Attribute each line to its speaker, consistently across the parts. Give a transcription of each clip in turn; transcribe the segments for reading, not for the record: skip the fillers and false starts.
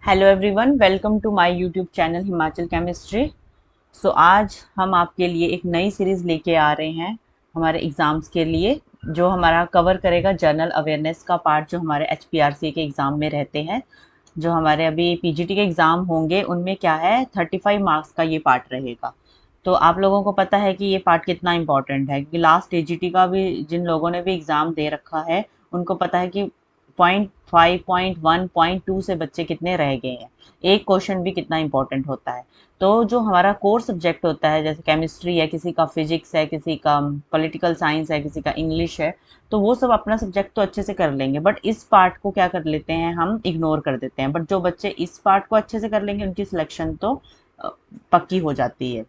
Speaker 1: Hello everyone, welcome to my YouTube channel Himachal chemistry. आज हम आपके लिए एक नई सीरीज़ लेके आ रहे हैं हमारे एग्ज़ाम्स के लिए, जो हमारा कवर करेगा जनरल अवेयरनेस का पार्ट जो हमारे एचपीआरसी के एग्ज़ाम में रहते हैं। जो हमारे अभी पीजीटी के एग्ज़ाम होंगे उनमें क्या है, 35 मार्क्स का ये पार्ट रहेगा। तो आप लोगों को पता है कि ये पार्ट कितना इंपॉर्टेंट है, क्योंकि लास्ट टीजीटी का भी जिन लोगों ने भी एग्ज़ाम दे रखा है उनको पता है कि 0.5 0.1 0.2 से बच्चे कितने रह गए हैं। एक क्वेश्चन भी कितना इंपॉर्टेंट होता है। तो जो हमारा कोर सब्जेक्ट होता है, जैसे केमिस्ट्री है, किसी का फिजिक्स है, किसी का पॉलिटिकल साइंस है, किसी का इंग्लिश है, तो वो सब अपना सब्जेक्ट तो अच्छे से कर लेंगे, बट इस पार्ट को क्या कर लेते हैं, हम इग्नोर कर देते हैं। बट जो बच्चे इस पार्ट को अच्छे से कर लेंगे उनकी सिलेक्शन तो पक्की हो जाती है।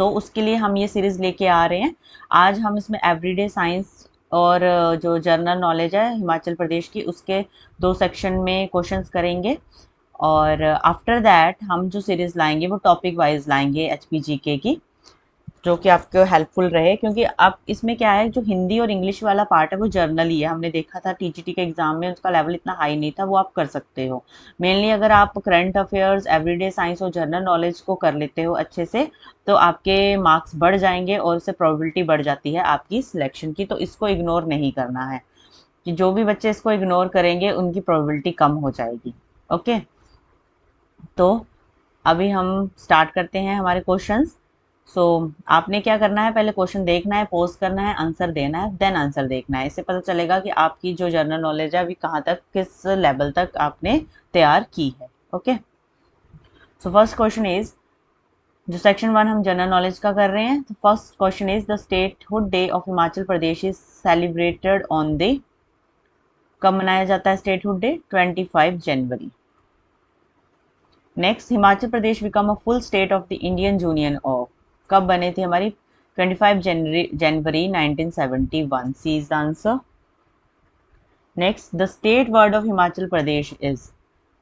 Speaker 1: उसके लिए हम ये सीरीज़ लेके आ रहे हैं। आज हम इसमें एवरीडे साइंस और जो जनरल नॉलेज है हिमाचल प्रदेश की, उसके 2 सेक्शन में क्वेश्चंस करेंगे। और आफ्टर दैट हम जो सीरीज़ लाएंगे वो टॉपिक वाइज लाएंगे एचपीजीके की, जो कि आपको हेल्पफुल रहे। क्योंकि अब इसमें क्या है, जो हिंदी और इंग्लिश वाला पार्ट है वो जर्नल ही है। हमने देखा था टीजीटी के एग्जाम में उसका लेवल इतना हाई नहीं था, वो आप कर सकते हो। मेनली अगर आप करंट अफेयर्स, एवरीडे साइंस और जनरल नॉलेज को कर लेते हो अच्छे से, तो आपके मार्क्स बढ़ जाएंगे और उससे प्रोबेबिलिटी बढ़ जाती है आपकी सिलेक्शन की। तो इसको इग्नोर नहीं करना है, कि जो भी बच्चे इसको इग्नोर करेंगे उनकी प्रोबेबिलिटी कम हो जाएगी। ओके, तो अभी हम स्टार्ट करते हैं हमारे क्वेश्चंस। आपने क्या करना है, पहले क्वेश्चन देखना है, पोस्ट करना है, आंसर देना है, देन आंसर देखना है। इससे पता चलेगा कि आपकी जो जनरल नॉलेज है अभी कहाँ तक, किस लेवल तक आपने तैयार की है। ओके, फर्स्ट क्वेश्चन इज, जो सेक्शन 1 हम जनरल नॉलेज का कर रहे हैं, तो first question is the statehood day of Himachal Pradesh is celebrated on the, कब मनाया जाता है स्टेटहुड डे? 25 जनवरी। Next, Himachal Pradesh become a full state of the Indian union of, कब बने थे हमारी? 25 जनवरी 1971। C is the answer. Next, the state bird of Himachal Pradesh is,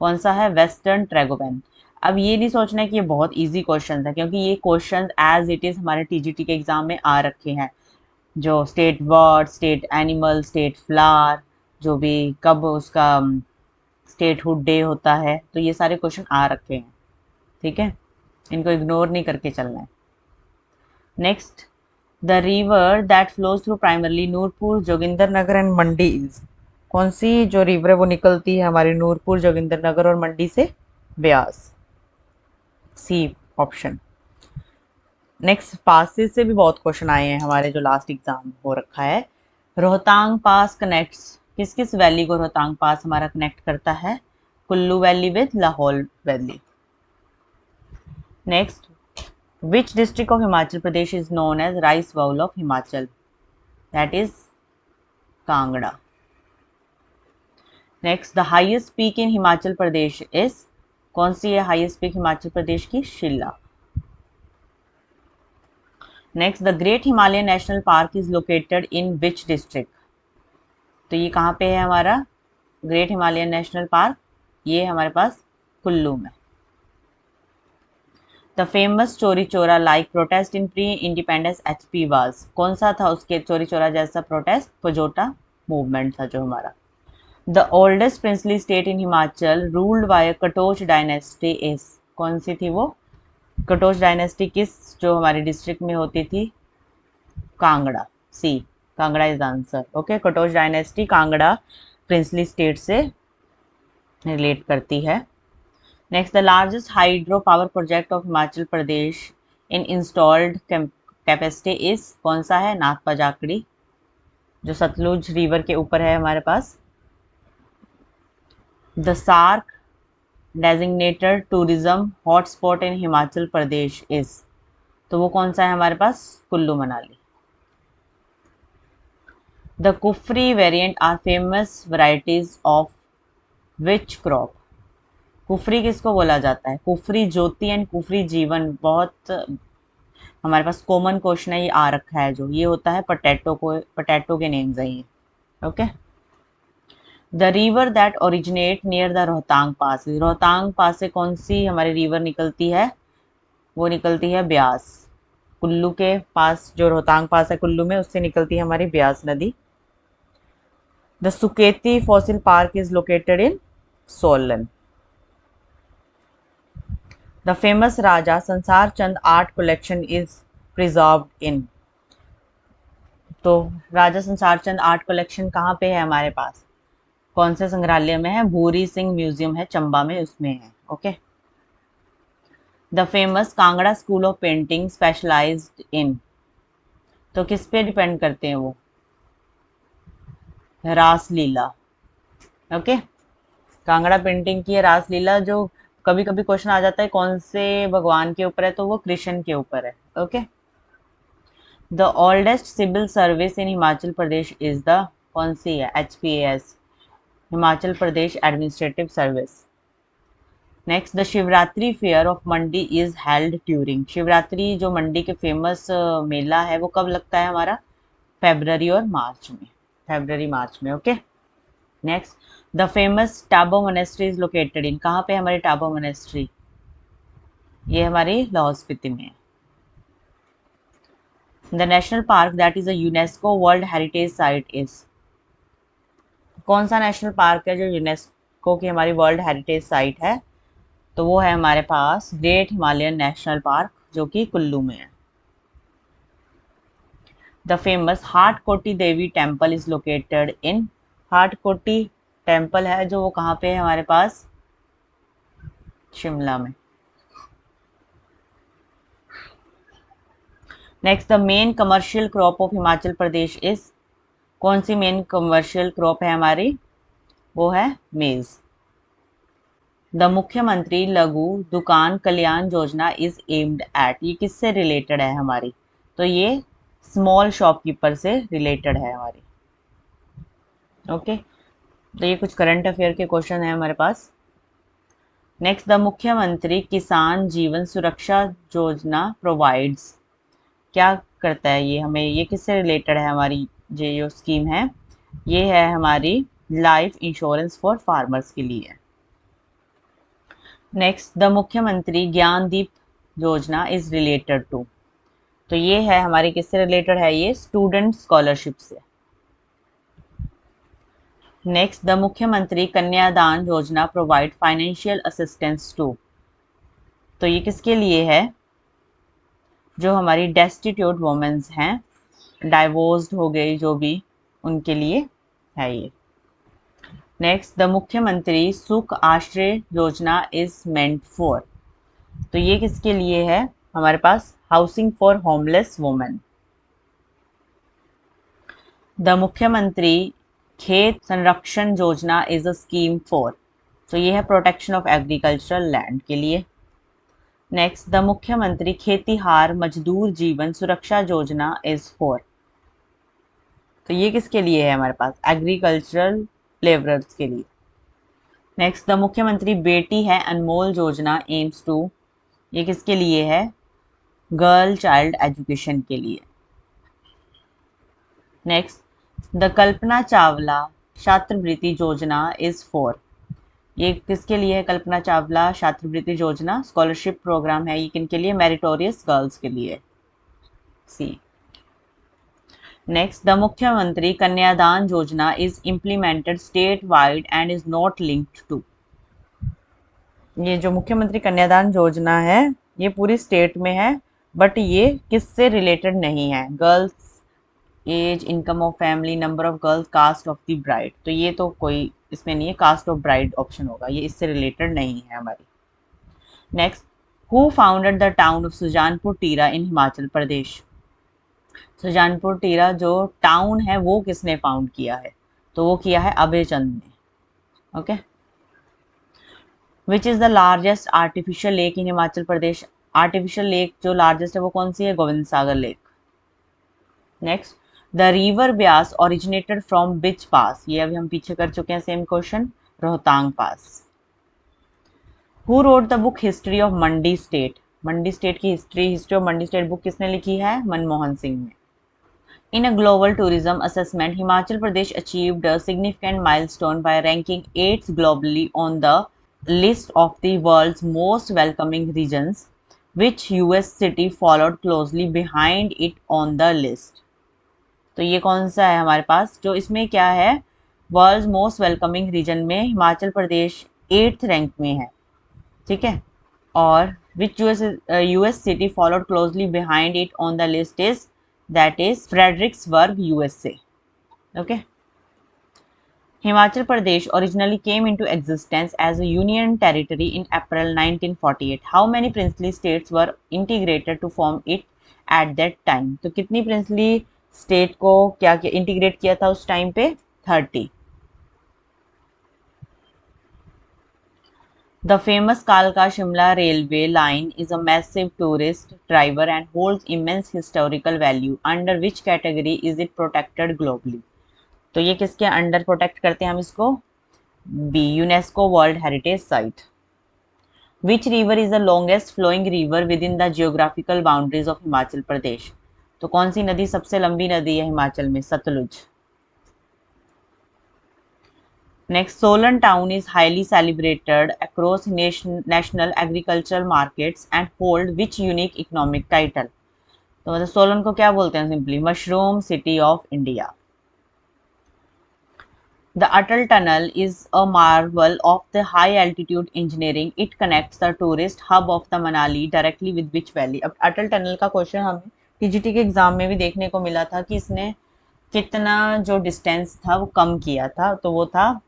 Speaker 1: कौन सा है? Western tragopan. अब ये नहीं सोचना है कि ये बहुत इजी क्वेश्चन है, क्योंकि ये क्वेश्चन एज इट इज हमारे टीजीटी के एग्जाम में आ रखे हैं। जो state word, state animal, state flower, जो भी कब उसका स्टेटहुड डे होता है, तो ये सारे क्वेश्चन आ रखे हैं। ठीक है, इनको इग्नोर नहीं करके चलना है। Next, the river that flows through primarily Nurpur, Jogindernagar and Mandi is, कौन सी जो रिवर है वो निकलती है हमारी नूरपुर, जोगिंदरनगर और मंडी से? Beas. C option. Next, passes से भी बहुत क्वेश्चन आए हैं हमारे, जो लास्ट एग्जाम हो रखा है। रोहतांग पास कनेक्ट्स, किस किस वैली को रोहतांग पास हमारा कनेक्ट करता है? Kullu valley with Lahaul valley. Next, which district of Himachal Pradesh is known as rice bowl of Himachal? That is Kangra. Next, the highest peak in Himachal Pradesh is, कौन सी है highest peak हिमाचल प्रदेश की? शिल्ला। Next, the Great Himalayan National Park is located in which district? तो ये कहाँ पे है हमारा ग्रेट हिमालयन नेशनल पार्क? ये हमारे पास कुल्लू में। द फेमस चोरी चोरा like protest in pre independence HP was, कौन सा था उसके चोरी चोरा जैसा प्रोटेस्ट? पजोटा मूवमेंट था जो हमारा। The oldest princely state in Himachal ruled by Katoch dynasty is, कौन सी थी वो? कटोच डायनेस्टी किस जो हमारी डिस्ट्रिक्ट में होती थी? Kangra. C, Kangra is answer. Okay, Katoch dynasty Kangra princely state से रिलेट करती है। Next, the largest hydro power project of Himachal Pradesh in installed capacity is, कौन सा है? नाथपा जाखड़ी, जो सतलुज रिवर के ऊपर है हमारे पास। The SAARC designated tourism hotspot in Himachal Pradesh is, तो वो कौन सा है हमारे पास? Kullu Manali. The Kufri variant are famous varieties of which crop? Kufri किसको बोला जाता है? कुफरी ज्योति एंड कुफरी जीवन, बहुत हमारे पास कॉमन क्वेश्चन है, ये आ रखा है। जो ये होता है पोटैटो को, पोटैटो के नेम्स है ये। Okay, the river that originate near the Rohtang pass, Rohtang pass से कौन सी हमारी रिवर निकलती है? वो निकलती है ब्यास। कुल्लू के पास जो रोहतांग पास है कुल्लू में, उससे निकलती है हमारी ब्यास नदी। The Suketi fossil park is located in Solan. The famous Raja Sansar Chand art collection is preserved in. तो राजा संसार चंद आर्ट कलेक्शन कहाँ पे है हमारे पास, कौन से संग्रहालय में है? भूरी सिंह म्यूजियम है चंबा में, उसमें है। Okay. The famous Kangra school of painting specialized in. तो किस पे डिपेंड करते हैं वो? रासलीला। ओके। कांगड़ा पेंटिंग की है रासलीला, जो कभी कभी क्वेश्चन आ जाता है कौन से भगवान के ऊपर है, तो वो कृष्ण के ऊपर है। Okay. The oldest civil service in Himachal Pradesh is the, कौन सी है? HPAS, Himachal Pradesh administrative service. Next, the Shivratri fair of Mandi is held during. Shivratri जो मंडी के फेमस मेला है वो कब लगता है हमारा? फेब्रवरी और मार्च में, फेब्रवरी मार्च में। Okay. Next, the famous Tabo monastery is located इन। कहाँ पे हमारी टाबो मोनेस्ट्री? ये हमारी लाहौल स्पीति में है। The national park that is a UNESCO world heritage site is. कौन सा नेशनल पार्क है जो यूनेस्को की हमारी वर्ल्ड हेरिटेज साइट है? तो वो है हमारे पास ग्रेट हिमालयन नेशनल पार्क, जो कि कुल्लू में है। The famous Hatkoti Devi temple is located in. Hatkoti temple है जो वो कहाँ पे है हमारे पास? शिमला में। Next, the main commercial crop of Himachal Pradesh is. कौन सी मेन कमर्शियल क्रॉप है हमारी? वो है मेज। द मुख्यमंत्री लघु दुकान Kalyan Yojana is aimed at. ये किससे रिलेटेड है हमारी? तो ये स्मॉल शॉपकीपर से रिलेटेड है हमारी। ओके। तो ये कुछ करंट अफेयर के क्वेश्चन है हमारे पास। नेक्स्ट, द मुख्यमंत्री किसान जीवन सुरक्षा योजना प्रोवाइड्स। क्या करता है ये हमें? ये किससे रिलेटेड है हमारी? ये जो स्कीम है ये है हमारी लाइफ इंश्योरेंस फॉर फार्मर्स के लिए। नेक्स्ट, द मुख्यमंत्री ज्ञानदीप योजना इज रिलेटेड टू। तो ये है हमारी किससे रिलेटेड है? ये स्टूडेंट स्कॉलरशिप से। नेक्स्ट, द मुख्यमंत्री कन्यादान योजना प्रोवाइड फाइनेंशियल असिस्टेंस टू। तो ये किसके लिए है? जो हमारी डेस्टिट्यूट वुमेन्स हैं, डाइवोर्स्ड हो गई जो भी, उनके लिए है ये। नेक्स्ट, द मुख्यमंत्री सुख आश्रय योजना इज मेंट फॉर। तो ये किसके लिए है हमारे पास? Housing for homeless women. The Mukhyamantri Khet संरक्षण योजना इज अ स्कीम फॉर। तो ये है प्रोटेक्शन ऑफ एग्रीकल्चरल लैंड के लिए। नेक्स्ट, द मुख्यमंत्री खेतीहार मजदूर जीवन सुरक्षा योजना इज फॉर। तो ये किसके लिए है हमारे पास? एग्रीकल्चरल लेबरर्स के लिए। नेक्स्ट, द मुख्यमंत्री बेटी है अनमोल योजना एम्स टू। ये किसके लिए है? गर्ल चाइल्ड एजुकेशन के लिए। नेक्स्ट, द कल्पना चावला छात्रवृत्ति योजना इज फॉर। ये किसके लिए है? कल्पना चावला छात्रवृत्ति योजना स्कॉलरशिप प्रोग्राम है, ये किनके लिए? मेरिटोरियस गर्ल्स के लिए। सी। Next, the Mukhyamantri Kanyadan Yojana is implemented state wide and is not linked to. ये जो मुख्यमंत्री कन्यादान योजना है ये पूरी स्टेट में है, बट ये किससे रिलेटेड नहीं है? Girls age, income of family, number of girls, caste of the bride. तो ये तो कोई इसमें नहीं है, कास्ट ऑफ ब्राइड ऑप्शन होगा, ये इससे रिलेटेड नहीं है हमारी। Next, who founded the town of Sujanpur Tira in Himachal Pradesh. Sujanpur Tira जो टाउन है वो किसने फाउंड किया है? तो वो किया है अभय चंद ने। Okay. Which is the largest artificial lake in Himachal Pradesh. Artificial lake जो लार्जेस्ट है वो कौन सी है? Gobind Sagar lake. Next, the river Beas originated from which pass. ये अभी हम पीछे कर चुके हैं same question, Rohtang pass. Who wrote the book history of Mandi state. Mandi state की history of Mandi state book किसने लिखी है? मनमोहन सिंह ने। In a global tourism assessment, Himachal Pradesh achieved a significant milestone by ranking 8th globally on the list of the world's most welcoming regions, which US city followed closely behind it on the list. तो ये कौन सा है हमारे पास? जो इसमें क्या है, वर्ल्ड मोस्ट वेलकमिंग रीजन में हिमाचल प्रदेश 8th रैंक में है, ठीक है। और Which US city followed closely behind it on the list is, that is Fredericksburg, USA. Okay. Himachal Pradesh originally came into existence as a union territory in April 1948. How many princely states were integrated to form it at that time? तो कितनी princely state को क्या क्या integrate किया था उस time पे? 30. The famous Kalka Shimla railway line is a massive tourist driver and holds immense historical value. Under which category is it protected globally? तो ये किसके अंडर प्रोटेक्ट करते हैं हम इसको? B, UNESCO world heritage site. Which river is the longest flowing river within the geographical boundaries of Himachal Pradesh? तो कौन सी नदी सबसे लंबी नदी है हिमाचल में? Sutlej. Next, Solan town is highly celebrated across national agricultural markets and hold which unique economic title? तो मतलब सोलन को क्या बोलते हैं simply? Mushroom city of India. The Atal Tunnel is a marvel of the high altitude engineering. It connects the tourist hub of the Manali directly with which valley? अब अटल tunnel का question हमें TGT के exam में भी देखने को मिला था कि इसने कितना जो डिस्टेंस था वो कम किया था, तो वो था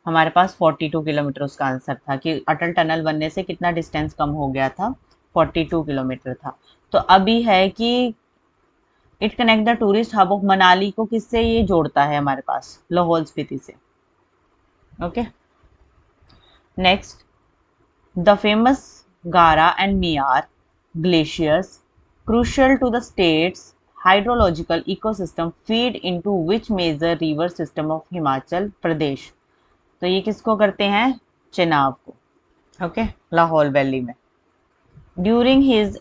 Speaker 1: हमारे पास 42 किलोमीटर. उसका आंसर था कि अटल टनल बनने से कितना डिस्टेंस कम हो गया था? 42 किलोमीटर था. तो अभी है कि it connect the tourist hub of Manali को किससे ये जोड़ता है? हमारे पास लाहौल स्पीति से. Okay. Next, the famous Gara and Miyar glaciers crucial to the state's hydrological ecosystem feed into which major river system of Himachal Pradesh? तो ये किसको करते हैं? चेनाब को. ओके, लाहौल वैली में. During his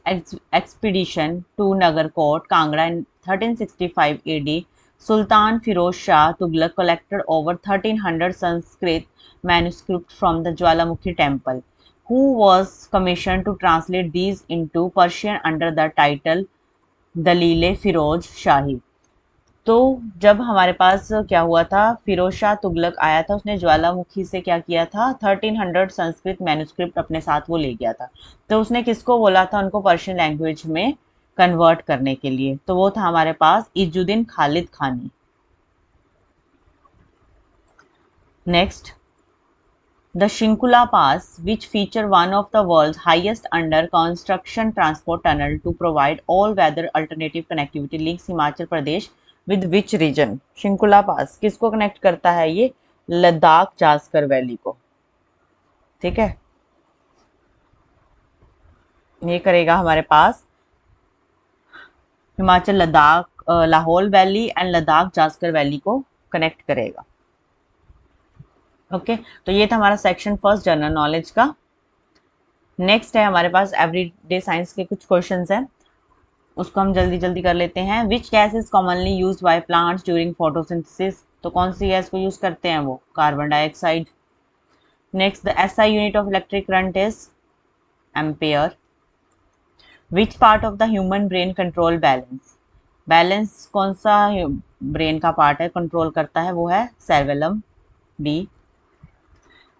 Speaker 1: expedition to Nagarkot, Kangra in 1365 AD, Sultan Firoz Shah Tughlaq collected over 1300 Sanskrit manuscripts from the Jwalamukhi temple, who was commissioned to translate these into Persian under the title Dalile Firoz Shahi. तो जब हमारे पास क्या हुआ था, फिरोज शाह तुगलक आया था, उसने ज्वालामुखी से क्या किया था? 1300 संस्कृत मैन्युस्क्रिप्ट अपने साथ वो ले गया था. तो उसने किसको बोला था उनको पर्शियन लैंग्वेज में कन्वर्ट करने के लिए? तो वो था हमारे पास Izzuddin Khalid Khani. Next, the Shinkula pass which feature one of the world's highest under construction transport tunnel to provide all weather alternative connectivity links Himachal Pradesh with which region? Shinkula pass किसको कनेक्ट करता है? ये लद्दाख जास्कर वैली को. ठीक है, ये करेगा हमारे पास Himachal Ladakh Lahaul valley and Ladakh Zanskar valley को कनेक्ट करेगा. ओके, तो ये था हमारा सेक्शन फर्स्ट जनरल नॉलेज का. नेक्स्ट है हमारे पास एवरीडे साइंस के कुछ क्वेश्चंस हैं, उसको हम जल्दी जल्दी कर लेते हैं. Which gas is commonly use by plants during photosynthesis? तो कौन सी गैस को यूज करते हैं वो? Carbon dioxide. Next, the SI unit of electric current is ampere. Which part of the human brain control balance? Balance कौन सा brain का part है कंट्रोल करता है? वो है cerebellum, B.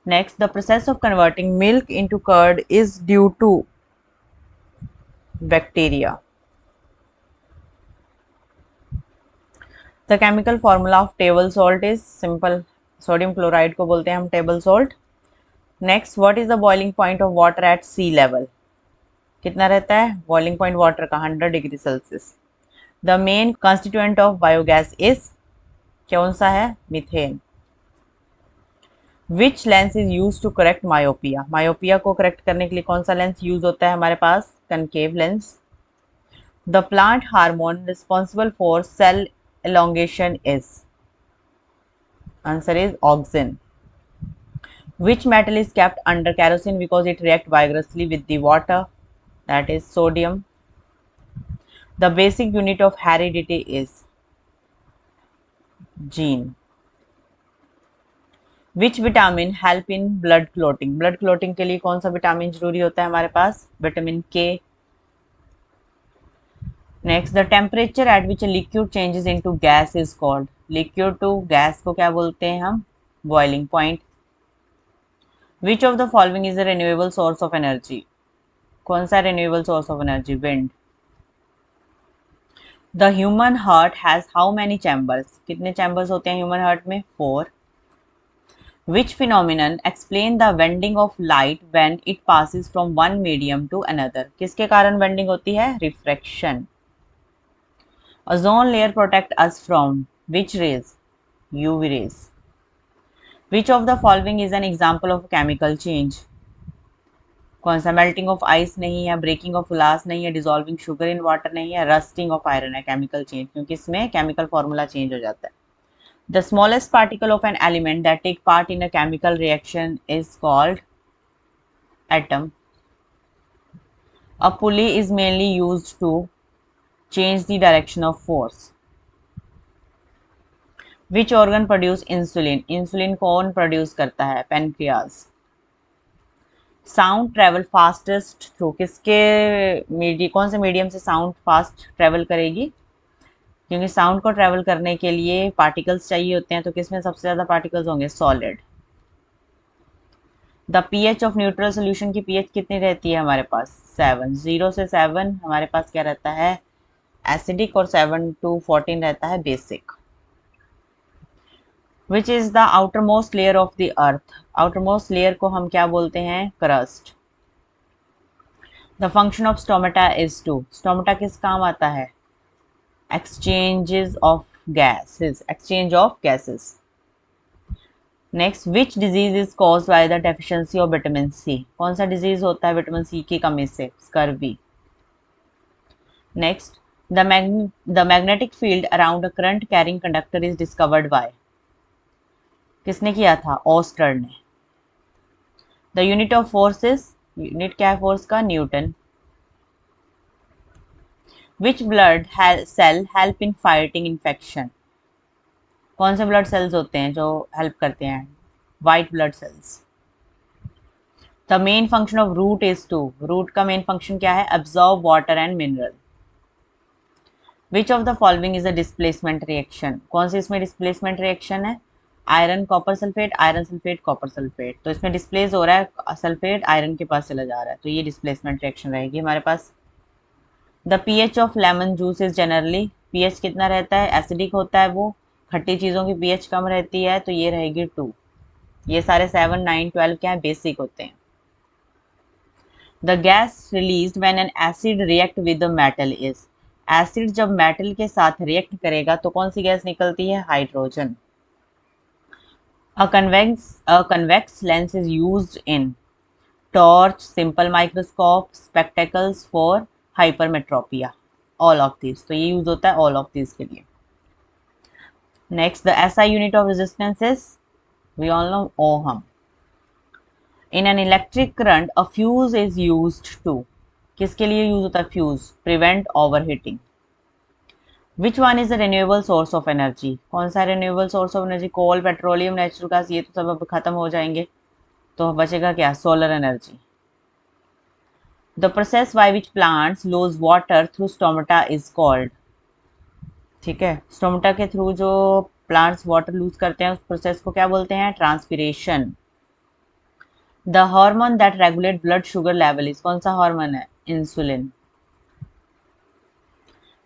Speaker 1: Next, the process of converting milk into curd is due to bacteria. The chemical formula of table salt is simple, sodium chloride को बोलते हैं हम table salt. Next, what is the boiling point of water at sea level? कितना रहता है boiling point water का? 100 degree Celsius. The main constituent of biogas is, कौन सा है? Methane. Which lens is use to correct myopia? Myopia को correct करने के लिए कौन सा लेंस यूज होता है हमारे पास? Concave lens. The plant hormone responsible for cell elongation is, answer is auxin. Which metal is kept under kerosene because it reacts vigorously with the water? That is sodium. The basic unit of heredity is gene. Which vitamin help in blood clotting? blood clotting के लिए कौन सा vitamin जरूरी होता है हमारे पास? Vitamin K. Next, the temperature at which liquid changes into gas is called? Liquid to gas को क्या बोलते हैं हम? Boiling point. Which of the following is a renewable source of energy? कौन सा renewable source of energy? Wind. The human heart has how many chambers? कितने chambers होते हैं ह्यूमन हार्ट में? 4। Which phenomenon explain the bending of light when it passes from one medium to another? किसके कारण bending होती है? Refraction. Ozone layer protect us from which rays? UV rays. Which of the following is an example of chemical change? कौन सा? Melting of ice नहीं है, breaking of glass नहीं है, डिजॉल्विंग शुगर इन वाटर नहीं है, रस्टिंग ऑफ आयरन है। Chemical change, क्योंकि इसमें केमिकल फॉर्मूला चेंज हो जाता है। The smallest particle of an element that take part in a chemical reaction is called atom. A pulley is mainly used to change the direction of force. Which organ produce insulin? Insulin कौन produce करता है? Pancreas. Sound travel fastest through किसके कौन से medium से sound fast travel करेगी? क्योंकि sound को ट्रेवल करने के लिए पार्टिकल्स चाहिए होते हैं, तो किसमें सबसे ज़्यादा पार्टिकल्स होंगे? Solid. The pH of neutral solution की पीएच कितनी रहती है हमारे पास? 7। 0 से 7 हमारे पास क्या रहता है? एसिडिक, और 7 to 14 रहता है basic. Which is the outermost layer of the earth? Outermost layer को हम क्या बोलते हैं? Crust. The function of stomata is to, stomata किस काम आता है? Exchanges of gases, exchange of gases. Next, which disease is caused by the deficiency of vitamin C? कौन सा डिजीज होता है विटामिन सी की कमी से? Scurvy. Next, the magnetic field around a current carrying conductor is discovered by? किसने किया था? ऑस्टर ने। The unit of force is, unit क्या है फोर्स का? Newton. Which blood cell help in fighting infection? कौन से ब्लड सेल्स होते हैं जो हेल्प करते हैं? White blood cells. The main function of root is to, root का मेन फंक्शन क्या है? Absorb water and mineral. Which of the following is a displacement reaction? कौन सी इसमें डिस्प्लेसमेंट रिएक्शन है? Iron copper sulphate, iron sulphate copper sulphate. तो इसमें displace हो रहा है सल्फेट, आयरन के पास चला जा रहा है, तो ये डिस्प्लेसमेंट रिएक्शन रहेगी हमारे पास। The pH of lemon juice is generally, pH कितना रहता है? एसिडिक होता है वो, खट्टी चीज़ों की पीएच कम रहती है, तो ये रहेगी 2। ये सारे 7, 9, 12 क्या है? बेसिक होते हैं। The gas released when an acid react with the metal is, acid जब मेटल के साथ रिएक्ट करेगा तो कौन सी गैस निकलती है? Hydrogen. A convex lens is used in torch, simple microscope, spectacles for hypermetropia. All of these. तो ये यूज होता है all of these के लिए. Next, the SI unit of resistance is, we all know, ohm. In an electric current, a fuse is used to, किसके लिए use होता है fuse? Prevent overheating. Which one is a renewable source of energy? कौन सा renewable source of energy? Coal, petroleum, natural gas, ये तो सब अब खत्म हो जाएंगे, तो बचेगा क्या? Solar energy. The process by which plants loose water through stomata is called, ठीक है, स्टोमेटा के थ्रू जो प्लांट्स वाटर लूज करते हैं उस प्रोसेस को क्या बोलते हैं? Transpiration. The hormone that regulate blood sugar level is, कौन सा हार्मोन है? Insulin.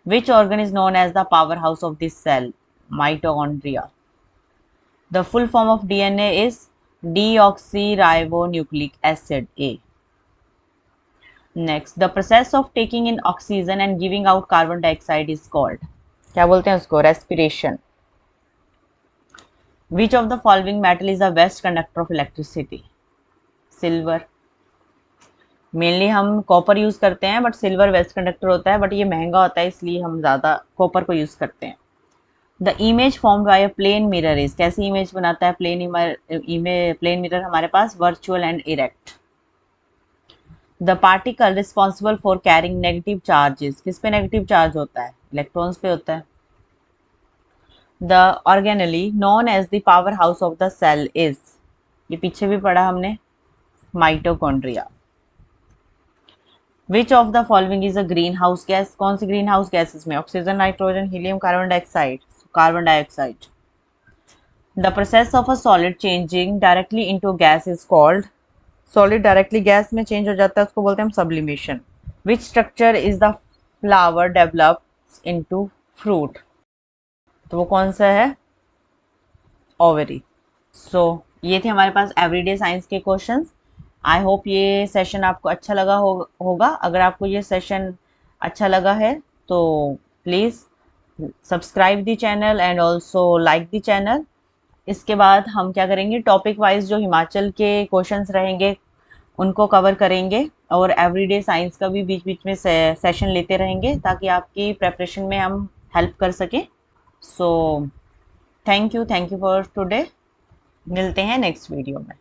Speaker 1: Which organ is known as the powerhouse of this cell? Mitochondria. The full form of DNA is deoxyribonucleic acid, A. Next, the process of taking in oxygen and giving out carbon dioxide is called, क्या बोलते हैं उसको? Respiration. Which of the following metal is the best conductor of electricity? Silver. Mainly हम copper use करते हैं, but silver best conductor होता है, but ये महंगा होता है इसलिए हम ज़्यादा कॉपर को यूज करते हैं। The image form by a plane mirror is, कैसी इमेज बनाता है प्लेन मिरर हमारे पास? Virtual and erect. The particle responsible for carrying negative charges, किस पे नेगेटिव चार्ज होता है? इलेक्ट्रॉन्स पे होता है। The organelle known as the powerhouse of the cell is, ये पीछे भी पढ़ा हमने, mitochondria. Which of the following is a greenhouse gas? कौन सी ग्रीन हाउस गैसेस में? Oxygen, nitrogen, helium, carbon dioxide. Carbon dioxide. The process of a solid changing directly into gas is called solid directly gas में change हो जाता है, उसको बोलते हैं हम sublimation. Which structure is the flower develops into fruit? तो वो कौन सा है? ओवरी। सो ये थे हमारे पास एवरीडे साइंस के क्वेश्चंस। आई होप ये सेशन आपको अच्छा लगा होगा। अगर आपको ये सेशन अच्छा लगा है तो please subscribe the channel and also like the channel. इसके बाद हम क्या करेंगे, टॉपिक वाइज जो हिमाचल के क्वेश्चंस रहेंगे उनको कवर करेंगे, और एवरीडे साइंस का भी बीच बीच में सेशन लेते रहेंगे ताकि आपकी प्रेपरेशन में हम हेल्प कर सकें। So thank you for today. मिलते हैं नेक्स्ट वीडियो में।